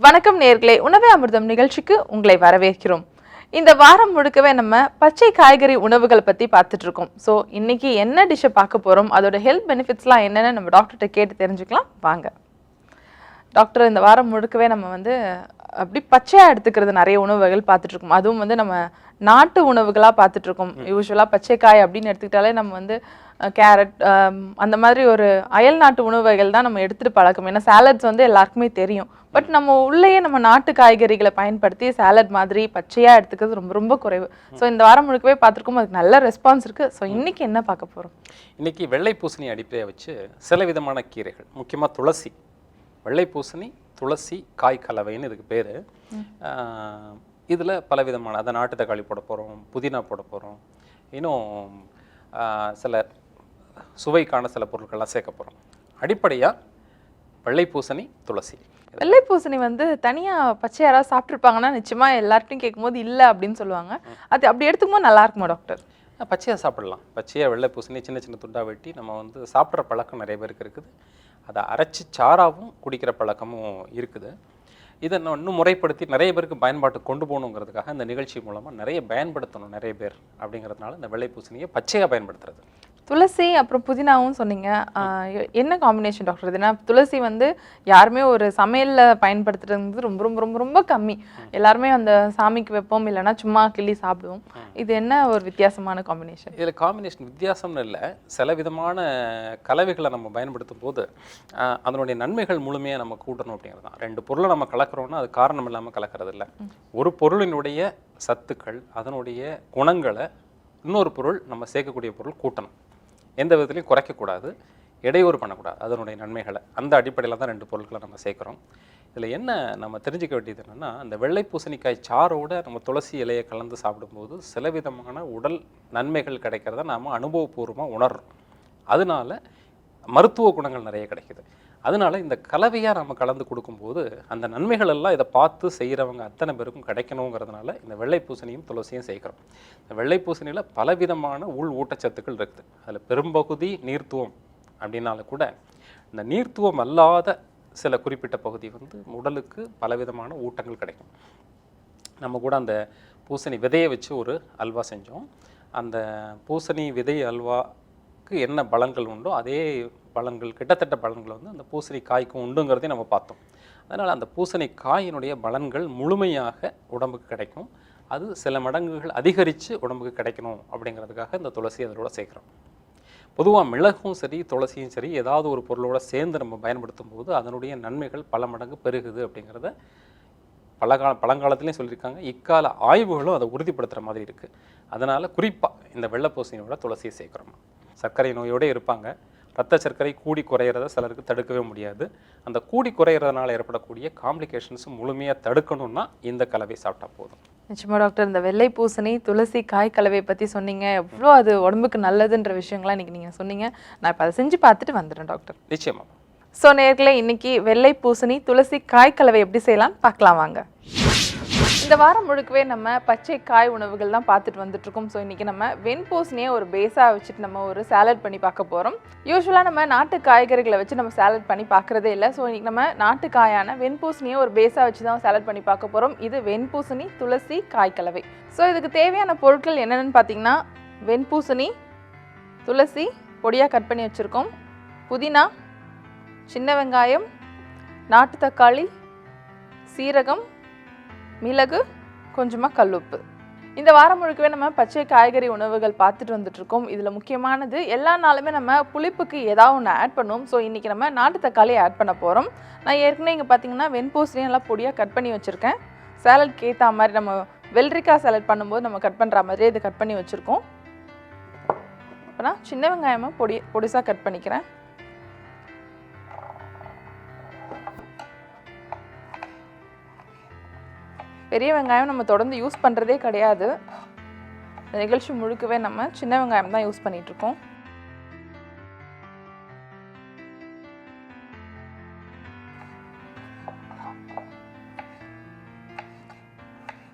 வணக்கம் நேயர்களே, உணவே அமிர்தம் நிகழ்ச்சிக்கு உங்களை வரவேற்கிறோம். இந்த வாரம் முழுக்கவே நம்ம பச்சை காய்கறி உணவுகள் பத்தி பார்த்துட்டு இருக்கோம். ஸோ இன்னைக்கு என்ன டிஷ்ஷை பார்க்க போறோம், அதோட ஹெல்த் பெனிஃபிட்ஸ்லாம் என்னன்னு நம்ம டாக்டர்கிட்ட கேட்டு தெரிஞ்சுக்கலாம் வாங்க. டாக்டர், இந்த வாரம் முழுக்கவே நம்ம அப்படி பச்சையாக எடுத்துக்கிறது நிறைய உணவுகள் பார்த்துட்டு இருக்கோம். அதுவும் நம்ம நாட்டு உணவுகளாக பார்த்துட்டு இருக்கோம். யூஸ்வலாக பச்சைக்காய் அப்படின்னு எடுத்துக்கிட்டாலே நம்ம கேரட் அந்த மாதிரி ஒரு அயல் நாட்டு உணவுகள் தான் நம்ம எடுத்துகிட்டு பழக்கம். ஏன்னா சாலட்ஸ் எல்லாருக்குமே தெரியும். பட் நம்ம உள்ளேயே நம்ம நாட்டு காய்கறிகளை பயன்படுத்தி சாலட் மாதிரி பச்சையாக எடுத்துக்கிறது ரொம்ப ரொம்ப குறைவு. ஸோ இந்த வாரம் முழுக்கவே பார்த்துருக்கோம், அதுக்கு நல்ல ரெஸ்பான்ஸ் இருக்குது. ஸோ இன்னைக்கு என்ன பார்க்க போகிறோம்? இன்னைக்கு வெள்ளை பூசணி அடிப்படையை வச்சு சில விதமான கீரைகள், முக்கியமாக துளசி, வெள்ளை பூசணி துளசி காய் கலவைன்னு இதுக்கு பேர். இதில் பல விதமான, அதை நாட்டு தக்காளி போட போகிறோம், புதினா போட போகிறோம், இன்னும் சில சுவைக்கான சில பொருட்கள்லாம் சேர்க்க போகிறோம். அடிப்படையாக வெள்ளை பூசணி துளசி. வெள்ளை பூசணி தனியாக பச்சை யாராவது சாப்பிட்ருப்பாங்கன்னா நிச்சயமாக எல்லார்ட்டையும் கேட்கும்போது இல்லை அப்படின்னு சொல்லுவாங்க. அது அப்படி எடுத்துக்கும்போது நல்லா இருக்குமா டாக்டர்? பச்சையாக சாப்பிடலாம். பச்சையாக வெள்ளை பூசணி சின்ன சின்ன துண்டாக வெட்டி நம்ம சாப்பிட்ற பழக்கம் நிறைய பேருக்கு இருக்குது. அதை அரைச்சி சாராகவும் குடிக்கிற பழக்கமும் இருக்குது. இதை இன்னும் முறைப்படுத்தி நிறைய பேருக்கு பயன்பாட்டு கொண்டு போகணுங்கிறதுக்காக இந்த நிகழ்ச்சி மூலமாக நிறைய பயன்படுத்தணும் நிறைய பேர் அப்படிங்கிறதுனால இந்த வெள்ளை பூசணியை பச்சையாக பயன்படுத்துறது. துளசி அப்புறம் புதினாவும் சொன்னீங்க, என்ன காம்பினேஷன் டாக்டர்? இது ஏன்னா துளசி யாருமே ஒரு சமையலில் பயன்படுத்துறது ரொம்ப ரொம்ப ரொம்ப ரொம்ப கம்மி. எல்லாருமே அந்த சாமிக்கு வைப்போம், இல்லைன்னா சும்மா கிள்ளி சாப்பிடுவோம். இது என்ன ஒரு வித்தியாசமான காம்பினேஷன்? இதில் காம்பினேஷன் வித்தியாசம்னு இல்லை, சில விதமான கலவைகளை நம்ம பயன்படுத்தும் போது அதனுடைய நன்மைகள் முழுமையாக நம்ம கூட்டணும் அப்படிங்கிறது தான். ரெண்டு பொருளை நம்ம கலக்கிறோம்னா அது காரணம் இல்லாமல் கலக்கிறது இல்லை. ஒரு பொருளினுடைய சத்துக்கள், அதனுடைய குணங்களை இன்னொரு பொருள், நம்ம சேர்க்கக்கூடிய பொருள் கூட்டணும். எந்த விதத்துலையும் குறைக்கக்கூடாது, இடையூறு பண்ணக்கூடாது அதனுடைய நன்மைகளை. அந்த அடிப்படையில் தான் ரெண்டு பொருட்களை நம்ம சேர்க்குறோம். இதில் என்ன நம்ம தெரிஞ்சுக்க வேண்டியது என்னென்னா, அந்த வெள்ளை பூசணிக்காய் சாரோடு நம்ம துளசி இலையை கலந்து சாப்பிடும்போது சில விதமான உடல் நன்மைகள் கிடைக்கிறத நாம் அனுபவபூர்வமாக உணர்றோம். அதனால மருத்துவ குணங்கள் நிறைய கிடைக்குது. அதனால இந்த கலவையாக நம்ம கலந்து கொடுக்கும்போது அந்த நன்மைகள் எல்லாம் இதை பார்த்து செய்கிறவங்க அத்தனை பேருக்கும் கிடைக்கணுங்கிறதுனால இந்த வெள்ளை பூசணியும் துளசியும் சேர்க்குறோம். இந்த வெள்ளை பூசணியில் பலவிதமான உள் ஊட்டச்சத்துக்கள் இருக்குது. அதில் பெரும்பகுதி நீர்த்துவம் அப்படின்னாலும் கூட இந்த நீர்த்துவம் அல்லாத சில குறிப்பிட்ட பகுதி உடலுக்கு பலவிதமான ஊட்டங்கள் கிடைக்கும். நம்ம கூட அந்த பூசணி விதையை வச்சு ஒரு அல்வா செஞ்சோம். அந்த பூசணி விதை அல்வாக்கு என்ன பலன்கள் உண்டோ அதே பலன்கள், கிட்டத்தட்ட பலன்கள் அந்த பூசணி காய்க்கும் உண்டுங்கிறதையும் நம்ம பார்த்தோம். அதனால் அந்த பூசணி காயினுடைய பலன்கள் முழுமையாக உடம்புக்கு கிடைக்கும். அது சில மடங்குகள் அதிகரித்து உடம்புக்கு கிடைக்கணும் அப்படிங்கிறதுக்காக இந்த துளசி அதோட சேர்க்குறோம். பொதுவாக மிளகும் சரி துளசியும் சரி ஏதாவது ஒரு பொருளோட சேர்ந்து நம்ம பயன்படுத்தும் போது அதனுடைய நன்மைகள் பல மடங்கு பெருகுது அப்படிங்கிறத பழங்காலத்துலேயும் சொல்லியிருக்காங்க. இக்கால ஆய்வுகளும் அதை உறுதிப்படுத்துகிற மாதிரி இருக்குது. அதனால் குறிப்பாக இந்த வெள்ளை பூசணியோட துளசியை சேர்க்குறோம். சர்க்கரை நோயோடு இருப்பாங்க, ரத்த சர்க்கரை கூடி குறையிறத சிலருக்கு தடுக்கவே முடியாது. அந்த கூடி குறையிறதுனால ஏற்படக்கூடிய காம்ப்ளிகேஷன்ஸ் முழுமையாக தடுக்கணும்னா இந்த கலவை சாப்பிட்டா போதும். நிச்சயமா டாக்டர், இந்த வெள்ளை பூசணி துளசி காய் கலவையை பற்றி சொன்னீங்க. எவ்வளோ அது உடம்புக்கு நல்லதுன்ற விஷயங்கள்லாம் இன்றைக்கி நீங்கள் சொன்னீங்க. நான் இப்போ அதை செஞ்சு பார்த்துட்டு வந்துடுறேன் டாக்டர். நிச்சயமா. ஸோ நேர்களே, இன்னைக்கு வெள்ளை பூசணி துளசி காய் கலவை எப்படி செய்யலாம் பார்க்கலாம் வாங்க. இந்த வாரம் முழுக்கவே நம்ம பச்சை காய் உணவுகள் தான் பார்த்துட்டு வந்துட்டுருக்கோம். ஸோ இன்றைக்கி நம்ம வெண்பூசணியை ஒரு பேஸாக வச்சுட்டு நம்ம ஒரு சாலட் பண்ணி பார்க்க போகிறோம். யூஸ்வலாக நம்ம நாட்டு காய்கறிகளை வச்சு நம்ம சாலட் பண்ணி பார்க்குறதே இல்லை. ஸோ இன்றைக்கி நம்ம நாட்டு காயான வெண்பூசணியை ஒரு பேஸாக வச்சு தான் சாலட் பண்ணி பார்க்க போகிறோம். இது வெண்பூசணி துளசி காய் கலவை. ஸோ இதுக்கு தேவையான பொருட்கள் என்னென்னு பார்த்தீங்கன்னா, வெண்பூசணி, துளசி பொடியாக கட் பண்ணி வச்சுருக்கோம், புதினா, சின்ன வெங்காயம், நாட்டு தக்காளி, சீரகம், மிளகு, கொஞ்சமாக கல்லுப்பு. இந்த வாரம் முழுக்கவே நம்ம பச்சை காய்கறி உணவுகள் பார்த்துட்டு வந்துட்டுருக்கோம். இதில் முக்கியமானது எல்லா நாளுமே நம்ம புளிப்புக்கு ஏதாவது ஒன்று ஆட் பண்ணுவோம். ஸோ இன்றைக்கி நம்ம நாட்டு தக்காளி ஆட் பண்ண போகிறோம். நான் ஏற்கனவே இங்கே பார்த்தீங்கன்னா வெண்பூசணி நல்லா பொடியாக கட் பண்ணி வச்சுருக்கேன். சாலட்க்கு ஏற்ற மாதிரி நம்ம வெள்ளரிக்காய் சாலட் பண்ணும்போது நம்ம கட் பண்ணுற மாதிரியே இதை கட் பண்ணி வச்சுருக்கோம். இப்போ நான் சின்ன வெங்காயமாக பொடிசாக கட் பண்ணிக்கிறேன். பெரிய வெங்காயம் நம்ம தொடர்ந்து யூஸ் பண்ணுறதே கிடையாது. இந்த நிகழ்ச்சி முழுக்கவே நம்ம சின்ன வெங்காயம் தான் யூஸ் பண்ணிகிட்ருக்கோம்.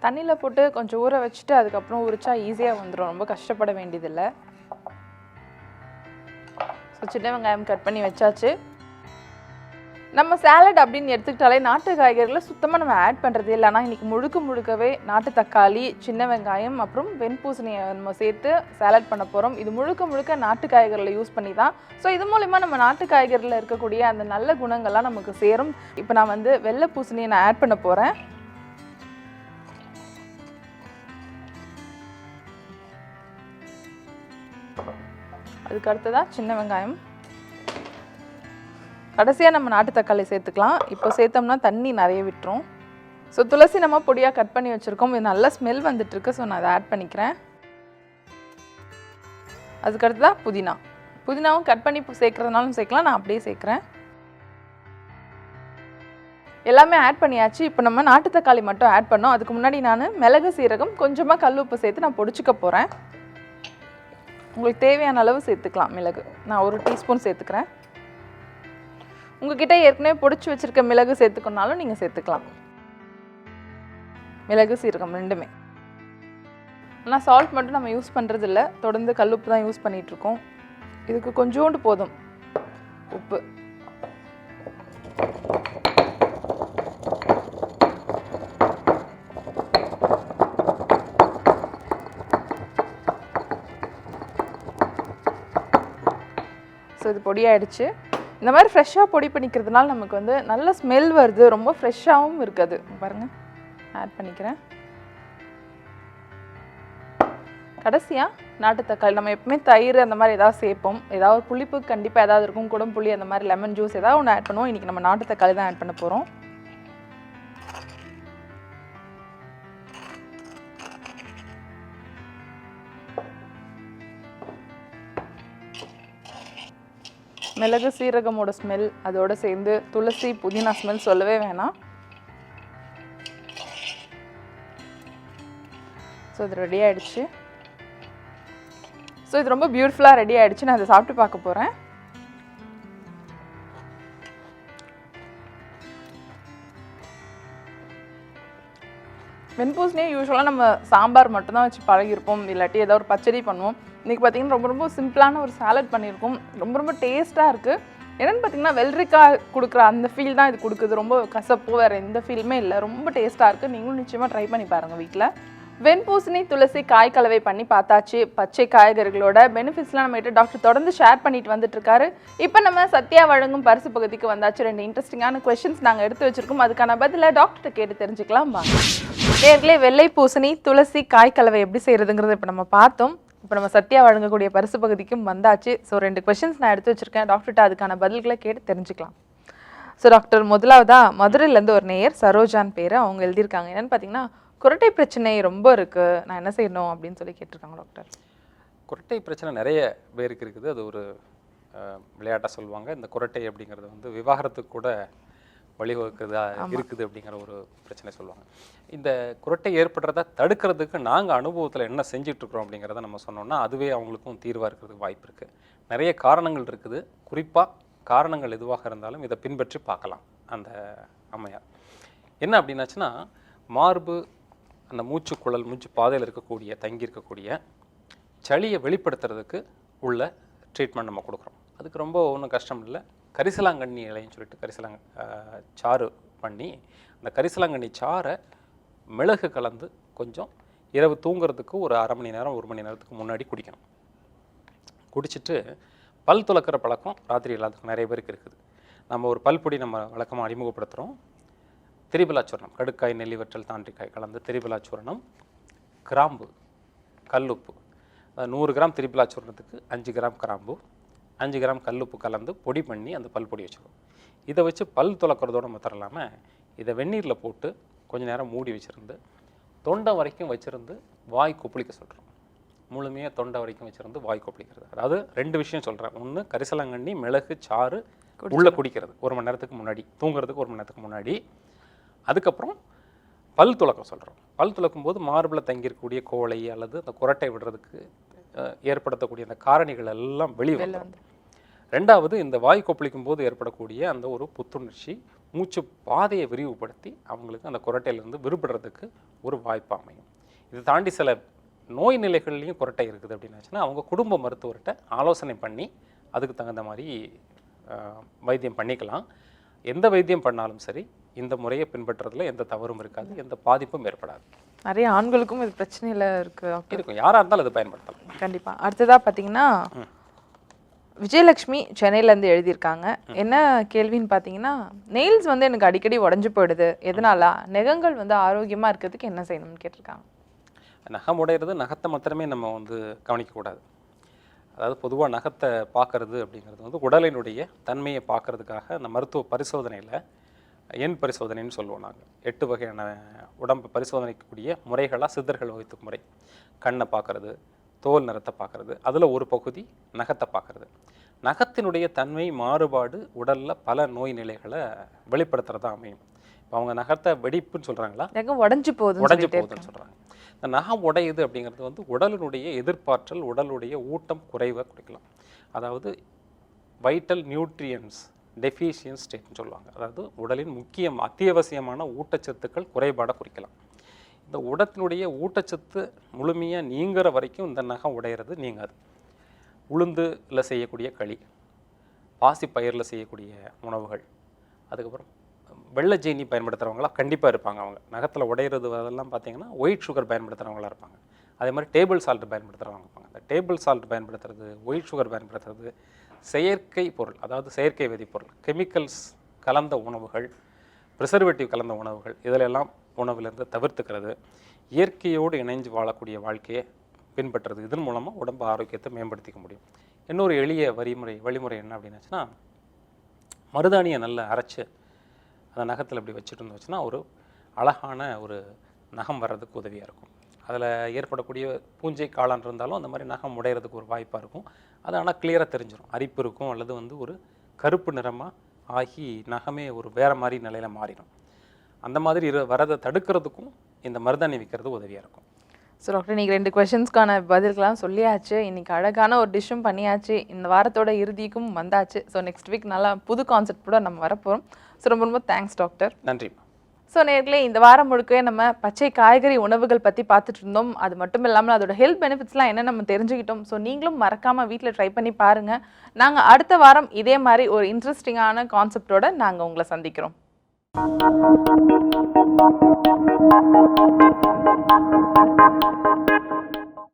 தண்ணியில் போட்டு கொஞ்சம் ஊற வச்சுட்டு அதுக்கப்புறம் உரிச்சா ஈஸியாக வந்துடும், ரொம்ப கஷ்டப்பட வேண்டியதில்லை. ஸோ சின்ன வெங்காயம் கட் பண்ணி வச்சாச்சு. நம்ம சாலட் அப்படின்னு எடுத்துக்கிட்டாலே நாட்டு காய்கறிகளை சுத்தமாக நம்ம ஆட் பண்ணுறதே இல்லை. ஆனால் இன்றைக்கி முழுக்கவே நாட்டு தக்காளி, சின்ன வெங்காயம் அப்புறம் வெண்பூசணியை நம்ம சேர்த்து சாலட் பண்ண போகிறோம். இது முழுக்க நாட்டு காய்கறிகளை யூஸ் பண்ணி தான். ஸோ இது மூலிமா நம்ம நாட்டு காய்கறியில் இருக்கக்கூடிய அந்த நல்ல குணங்கள்லாம் நமக்கு சேரும். இப்போ நான் வந்து வெள்ளை பூசணியை நான் ஆட் பண்ண போகிறேன். அதுக்கு அடுத்ததாக சின்ன வெங்காயம், கடைசியாக நம்ம நாட்டு தக்காளி சேர்த்துக்கலாம். இப்போ சேர்த்தோம்னா தண்ணி நிறைய விட்டுரும். ஸோ துளசி நம்ம பொடியாக கட் பண்ணி வச்சுருக்கோம். இது நல்ல ஸ்மெல் வந்துட்டுருக்கு. ஸோ நான் அதை ஆட் பண்ணிக்கிறேன். அதுக்கடுத்து தான் புதினாவும் கட் பண்ணி சேர்க்குறதுனாலும் சேர்க்கலாம், நான் அப்படியே சேர்க்குறேன். எல்லாமே ஆட் பண்ணியாச்சு. இப்போ நம்ம நாட்டு தக்காளி மட்டும் ஆட் பண்ணோம். அதுக்கு முன்னாடி நான் மிளகு, சீரகம், கொஞ்சமாக கல் உப்பு சேர்த்து நான் பொடிச்சுக்க போகிறேன். உங்களுக்கு தேவையான அளவு சேர்த்துக்கலாம். மிளகு நான் 1 டீஸ்பூன் சேர்த்துக்கிறேன். உங்ககிட்ட ஏற்கனவே பொடிச்சு வச்சுருக்க மிளகு சேர்த்துக்கணுனாலும் நீங்கள் சேர்த்துக்கலாம். மிளகு, சீரகம் ரெண்டுமே. ஆனால் சால்ட் மட்டும் நம்ம யூஸ் பண்ணுறது இல்லை, தொடர்ந்து கல்லுப்பு தான் யூஸ் பண்ணிகிட்ருக்கோம். இதுக்கு கொஞ்சோண்டு போதும் உப்பு. ஸோ இது பொடியாயிடுச்சு. இந்த மாதிரி ஃப்ரெஷ்ஷாக பொடி பண்ணிக்கிறதுனால நமக்கு வந்து நல்ல ஸ்மெல் வருது, ரொம்ப ஃப்ரெஷ்ஷாகவும் இருக்குது. பாருங்கள், ஆட் பண்ணிக்கிறேன். கடைசியாக நாட்டு தக்காளி. நம்ம எப்பவுமே தயிர் அந்த மாதிரி ஏதாவது சேர்ப்போம், ஏதாவது புளிப்பு கண்டிப்பாக ஏதாவது இருக்கும், குடம்புளி அந்த மாதிரி லெமன் ஜூஸ் ஏதாவது ஒன்று ஆட் பண்ணுவோம். இன்றைக்கி நம்ம நாட்டு தக்காளி தான் ஆட் பண்ண போகிறோம். மிளகு, சீரகமோட ஸ்மெல் அதோடு சேர்ந்து துளசி, புதினா ஸ்மெல் சொல்லவே வேணாம். ஸோ இது ரெடி ஆகிடுச்சு. ஸோ இது ரொம்ப பியூட்டிஃபுல்லாக ரெடி ஆகிடுச்சு. நான் அதை சாப்பிட்டு பார்க்க போகிறேன். வெண்பூசணியை யூஸ்வலாக நம்ம சாம்பார் மட்டும்தான் வச்சு பழகிருப்போம், இல்லாட்டி ஏதாவது ஒரு பச்சடி பண்ணுவோம். இன்றைக்கி பார்த்திங்கன்னா ரொம்ப சிம்பிளான ஒரு சாலட் பண்ணியிருக்கோம். ரொம்ப டேஸ்ட்டாக இருக்குது. என்னென்னு பார்த்திங்கன்னா வெள்ளரிக்காய் கொடுக்குற அந்த ஃபீல் தான் இது கொடுக்குது. ரொம்ப கசப்போ வேறு எந்த ஃபீலுமே இல்லை. ரொம்ப டேஸ்ட்டாக இருக்குது. நீங்களும் நிச்சயமாக ட்ரை பண்ணி பாருங்கள் வீட்டில். வெண்பூசணி, துளசி காய் கலவை பண்ணி பார்த்தாச்சு. பச்சை காய்கறிகளோட பெனிஃபிட்ஸ்லாம் நம்மகிட்ட டாக்டர் தொடர்ந்து ஷேர் பண்ணிட்டு வந்துட்டுருக்காரு. இப்போ நம்ம சத்யா வழங்கும் பரிசு பகுதிக்கு வந்தாச்சு. 2 இன்ட்ரெஸ்டிங்கான கொஸ்டின்ஸ் நாங்கள் எடுத்து வச்சுருக்கோம். அதுக்கான பதிலை டாக்டர்கிட்ட கேட்டு தெரிஞ்சுக்கலாம் வாங்க. நேர்களே, வெள்ளை பூசணி, துளசி காய் கலவை எப்படி செய்கிறதுங்கிறத இப்போ நம்ம பார்த்தோம். இப்போ நம்ம சத்யா வழங்கக்கூடிய பரிசு பகுதிக்கும் வந்தாச்சு. ஸோ 2 கொஸ்டின்ஸ் நான் எடுத்து வச்சுருக்கேன். டாக்டர்கிட்ட அதுக்கான பதில்களை கேட்டு தெரிஞ்சுக்கலாம். ஸோ டாக்டர், முதலாவதாக மதுரையிலேருந்து ஒரு நேயர் சரோஜான் பேர், அவங்க எழுதியிருக்காங்க. என்னென்னு பார்த்தீங்கன்னா, குரட்டை பிரச்சனை ரொம்ப இருக்குது, நான் என்ன செய்யணும் அப்படின்னு சொல்லி கேட்டிருக்காங்க டாக்டர். குரட்டை பிரச்சனை நிறைய பேருக்கு இருக்குது. அது ஒரு விளையாட்டாக சொல்லுவாங்க. இந்த குரட்டை அப்படிங்கிறது வந்து விவாகரத்துக்கு கூட வழிவகுக்குதா இருக்குது அப்படிங்கிற ஒரு பிரச்சனை சொல்லுவாங்க. இந்த குரட்டை ஏற்படுறத தடுக்கிறதுக்கு நாங்கள் அனுபவத்தில் என்ன செஞ்சிட்ருக்குறோம் அப்படிங்கிறத நம்ம சொன்னோம்னா அதுவே அவங்களுக்கும் தீர்வாக இருக்கிறதுக்கு வாய்ப்பு இருக்குது. நிறைய காரணங்கள் இருக்குது. குறிப்பாக காரணங்கள் எதுவாக இருந்தாலும் இதை பின்பற்றி பார்க்கலாம். அந்த அம்மையார் என்ன அப்படின்னாச்சுன்னா, மார்பு, அந்த மூச்சுக்குழல், மூச்சு பாதையில் இருக்கக்கூடிய தங்கியிருக்கக்கூடிய சளியை வெளிப்படுத்துறதுக்கு உள்ள ட்ரீட்மெண்ட் நம்ம கொடுக்குறோம். அதுக்கு ரொம்ப ஒன்றும் கஷ்டம் இல்லை. கரிசலாங்கண்ணி இலைன்னு சொல்லிட்டு சாறு பண்ணி அந்த கரிசலாங்கண்ணி சாறை மிளகு கலந்து கொஞ்சம் இரவு தூங்குறதுக்கு ஒரு அரை மணி நேரம் 1 மணி நேரத்துக்கு முன்னாடி குடிக்கணும். குடிச்சிட்டு பல் துலக்கிற பழக்கம் ராத்திரி எல்லாத்துக்கும் நிறைய பேருக்கு இருக்குது. நம்ம ஒரு பல்பொடி நம்ம வழக்கமாக அறிமுகப்படுத்துகிறோம். திரிபலாச்சூர்ணம், கடுக்காய், நெல்லிவற்றல், தாண்டிக்காய் கலந்து திரிபலாச்சூர்ணம், கிராம்பு, கல்லுப்பு, 100 கிராம் திரிபலாச்சூர்ணத்துக்கு 5 கிராம் கிராம்பு, 5 கிராம் கல்லுப்பு கலந்து பொடி பண்ணி அந்த பல்பொடி வச்சுருவோம். இதை வச்சு பல் துலக்கிறதோடு மாத்திரம் இல்லாமல் இதை வெந்நீரில் போட்டு கொஞ்சம் நேரம் மூடி வச்சுருந்து தொண்டை வரைக்கும் வச்சுருந்து வாய் கொப்பளிக்க சொல்கிறோம். முழுமையாக தொண்டை வரைக்கும் வச்சுருந்து வாய் கொப்பளிக்கிறது. அதாவது 2 விஷயம் சொல்கிறேன். ஒன்று, கரிசலாங்கண்ணி மிளகு சாறு உள்ளே குடிக்கிறது 1 மணி நேரத்துக்கு முன்னாடி, தூங்குறதுக்கு 1 மணி நேரத்துக்கு முன்னாடி. அதுக்கப்புறம் பல் துலக்க சொல்கிறோம். பல் துலக்கும் போது மார்பில் தங்கியிருக்கக்கூடிய கோழை அல்லது அந்த குரட்டை விடுறதுக்கு ஏற்படுத்தக்கூடிய அந்த காரணிகள் எல்லாம் வெளியே வந்துடும். 2வது, இந்த வாய் கொப்பளிக்கும் போது ஏற்படக்கூடிய அந்த ஒரு புத்துணர்ச்சி மூச்சு பாதையை விரிவுபடுத்தி அவங்களுக்கு அந்த குரட்டையிலேருந்து விடுபடுறதுக்கு ஒரு வாய்ப்பு அமையும். இது தாண்டி சில நோய் நிலைகள்லையும் குரட்டை இருக்குது அப்படின்னாச்சுன்னா அவங்க குடும்ப மருத்துவர்கிட்ட ஆலோசனை பண்ணி அதுக்கு தகுந்த மாதிரி வைத்தியம் பண்ணிக்கலாம். எந்த வைத்தியம் பண்ணாலும் சரி இந்த முறையை பின்பற்றுறதுல எந்த தவறும் இருக்காது, எந்த பாதிப்பும் ஏற்படாது. நிறைய ஆண்களுக்கும் இது பிரச்சனையில இருக்கு டாக்டர். இருக்கும், யாராக இருந்தாலும் அது பயன்படுத்தலாம். கண்டிப்பா. அடுத்ததா பார்த்தீங்கன்னா விஜயலட்சுமி சென்னையிலேருந்து எழுதியிருக்காங்க. என்ன கேள்வின்னு பார்த்தீங்கன்னா, நெயில்ஸ் வந்து எனக்கு அடிக்கடி உடஞ்சி போயிடுது, எதனால? நகங்கள் வந்து ஆரோக்கியமாக இருக்கிறதுக்கு என்ன செய்யணும்னு கேட்டிருக்காங்க. நகம் உடையிறது நகத்தை மாத்திரமே நம்ம வந்து கவனிக்கக்கூடாது. அதாவது பொதுவாக நகத்தை பார்க்கறது அப்படிங்கிறது வந்து உடலினுடைய தன்மையை பார்க்கறதுக்காக அந்த மருத்துவ பரிசோதனையில் எண் பரிசோதனைன்னு சொல்லுவோம் நாங்கள். 8 வகையான உடம்பு பரிசோதனைக்கூடிய முறைகளாக சித்தர்கள் வகுத்த முறை. கண்ணை பார்க்கறது, தோல் நிறத்தை பார்க்கறது, அதில் ஒரு பகுதி நகத்தை பார்க்கறது. நகத்தினுடைய தன்மை மாறுபாடு உடலில் பல நோய் நிலைகளை வெளிப்படுத்துறதா அமையும். இப்போ அவங்க நகத்தை வெடிப்புன்னு சொல்கிறாங்களா, நகம் உடஞ்சி போகுதுன்னு சொல்கிறாங்க. இந்த நகம் உடையுது அப்படிங்கிறது வந்து உடலினுடைய எதிர்ப்பாற்றல், உடலுடைய ஊட்டம் குறைவை குறிக்கலாம். அதாவது வைட்டல் நியூட்ரியன்ஸ் டெஃபிஷியன்ஸ் ஸ்டேட்னு சொல்லுவாங்க. அதாவது உடலின் அத்தியாவசியமான ஊட்டச்சத்துக்கள் குறைபாடை குறிக்கலாம். இந்த உடத்தினுடைய ஊட்டச்சத்து முழுமையாக நீங்கிற வரைக்கும் இந்த நகம் உடையிறது நீங்காது. உளுந்துல செய்யக்கூடிய களி, பாசிப்பயிரில் செய்யக்கூடிய உணவுகள், அதுக்கப்புறம் வெள்ளை ஜீனி பயன்படுத்துகிறவங்களாம் கண்டிப்பாக இருப்பாங்க. அவங்க நகத்தில் உடையிறது அதெல்லாம் பார்த்தீங்கன்னா ஒயிட் சுகர் பயன்படுத்துகிறவங்களாம் இருப்பாங்க. அதே மாதிரி டேபிள் சால்ட் பயன்படுத்துகிறவங்க இருப்பாங்க. அந்த டேபிள் சால்ட் பயன்படுத்துறது, ஒயிட் சுகர் பயன்படுத்துறது, செயற்கை பொருள், அதாவது செயற்கை வேதிப்பொருள், கெமிக்கல்ஸ் கலந்த உணவுகள், ப்ரிசர்வேட்டிவ் கலந்த உணவுகள், இதிலெல்லாம் உணவுலேருந்து தவிர்த்துக்கிறது, இயற்கையோடு இணைஞ்சு வாழக்கூடிய வாழ்க்கையை பின்பற்றுறது. இதன் மூலமாக உடம்பு ஆரோக்கியத்தை மேம்படுத்திக்க முடியும். இன்னொரு எளிய வழிமுறை என்ன அப்படின்னாச்சுன்னா, மருதாணியை நல்லா அரைச்சி அந்த நகத்தில் இப்படி வச்சுட்டு இருந்துச்சுன்னா ஒரு அழகான ஒரு நகம் வர்றதுக்கு உதவியாக இருக்கும். அதில் ஏற்படக்கூடிய பூஞ்சை காளான் இருந்தாலும் அந்த மாதிரி நகம் உடையிறதுக்கு ஒரு வாய்ப்பாக இருக்கும். அது ஆனால் கிளியராக தெரிஞ்சிடும். அரிப்பு இருக்கும், அல்லது வந்து ஒரு கருப்பு நிறமாக ஆகி நகமே ஒரு வேறு மாதிரி நிலையில் மாறிடும். அந்த மாதிரி வரதை தடுக்கிறதுக்கும் இந்த மருதாணி விற்கிறது உதவியாக இருக்கும். ஸோ டாக்டர், நீங்கள் 2 கொஷின்ஸ்க்கான பதில்கள்லாம் சொல்லியாச்சு. இன்றைக்கி அழகான ஒரு டிஷ்ஷும் பண்ணியாச்சு. இந்த வாரத்தோட இறுதிக்கும் வந்தாச்சு. ஸோ நெக்ஸ்ட் வீக் நல்லா புது கான்செப்டோட நம்ம வரப்போகிறோம். ஸோ ரொம்ப தேங்க்ஸ் டாக்டர். நன்றி. ஸோ நேர்களே, இந்த வாரம் முழுக்கவே நம்ம பச்சை காய்கறி உணவுகள் பற்றி பார்த்துட்டு இருந்தோம். அது மட்டும் இல்லாமல் அதோட ஹெல்த் பெனிஃபிட்ஸ்லாம் என்ன நம்ம தெரிஞ்சுக்கிட்டோம். ஸோ நீங்களும் மறக்காமல் வீட்டில் ட்ரை பண்ணி பாருங்கள். நாங்கள் அடுத்த வாரம் இதே மாதிரி ஒரு இன்ட்ரெஸ்டிங்கான கான்செப்டோட நாங்கள் உங்களை சந்திக்கிறோம்.